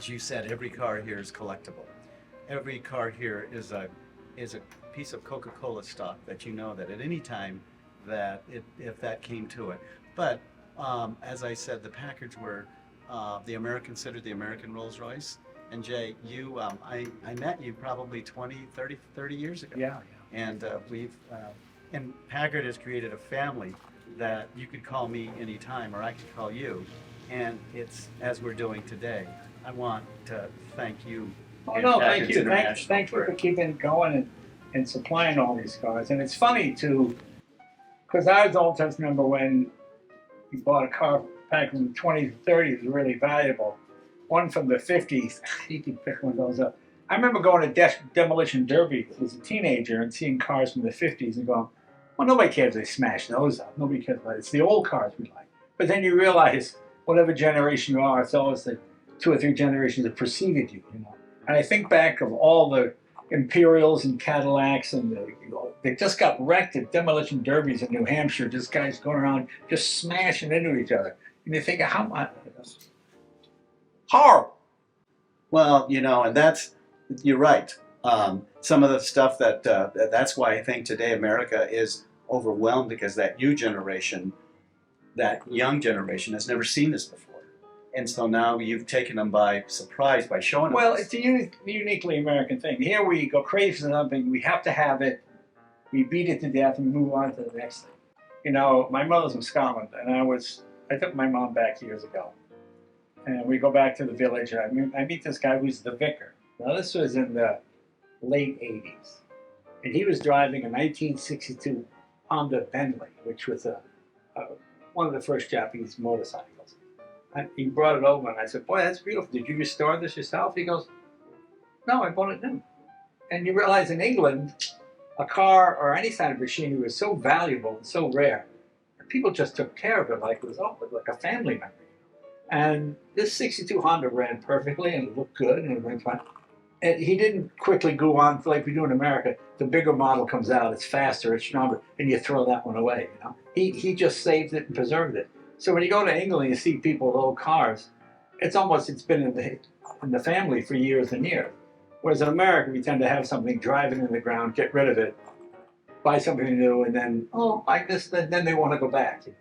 as you said, every car here is collectible. Every car here is a piece of Coca-Cola stock that you know that at any time if that came to it. But as I said, the Packards were considered the American Rolls-Royce. And Jay, I met you probably 20, 30 years ago. Yeah, And and Packard has created a family that you could call me anytime, or I could call you. And it's as we're doing today. I want to thank you. Oh and no, thank Packards you. International Thank you for keeping it going and supplying all these cars. And it's funny too, because I was old just remember when you bought a car back in the 20s and 30s was really valuable. One from the 50s, you can pick one of those up. I remember going to demolition derby as a teenager and seeing cars from the 50s and going, well, nobody cares if they smash those up. Nobody cares about it. It's the old cars we like. But then you realize, whatever generation you are, it's always the 2 or 3 generations that preceded you, you know. And I think back of all the Imperials and Cadillacs and they just got wrecked at demolition derbies in New Hampshire. Just guys going around just smashing into each other. And you think, how much? Horrible. Well, and you're right. Some of the stuff that's why I think today America is overwhelmed because that young generation has never seen this before. And so now you've taken them by surprise by showing them. Well, this. it's a uniquely American thing. Here we go crazy for something, we have to have it, we beat it to death and move on to the next thing. You know, my mother's from Scotland, and I took my mom back years ago. And we go back to the village, and I meet this guy who's the vicar. Now, this was in the late 80s. And he was driving a 1962 Honda Bentley, which was one of the first Japanese motorcycles. And he brought it over, and I said, boy, that's beautiful. Did you restore this yourself? He goes, no, I bought it new. And you realize in England, a car or any kind of machinery was so valuable and so rare. And people just took care of it like it was like a family member. And this 62 Honda ran perfectly and it looked good and it ran fine. And he didn't quickly go on like we do in America. The bigger model comes out, it's faster, it's stronger, and you throw that one away. You know, he just saved it and preserved it. So when you go to England, you see people with old cars. It's been in the family for years and years. Whereas in America, we tend to have something, drive it in the ground, get rid of it, buy something new, and then like this, then they want to go back. You know?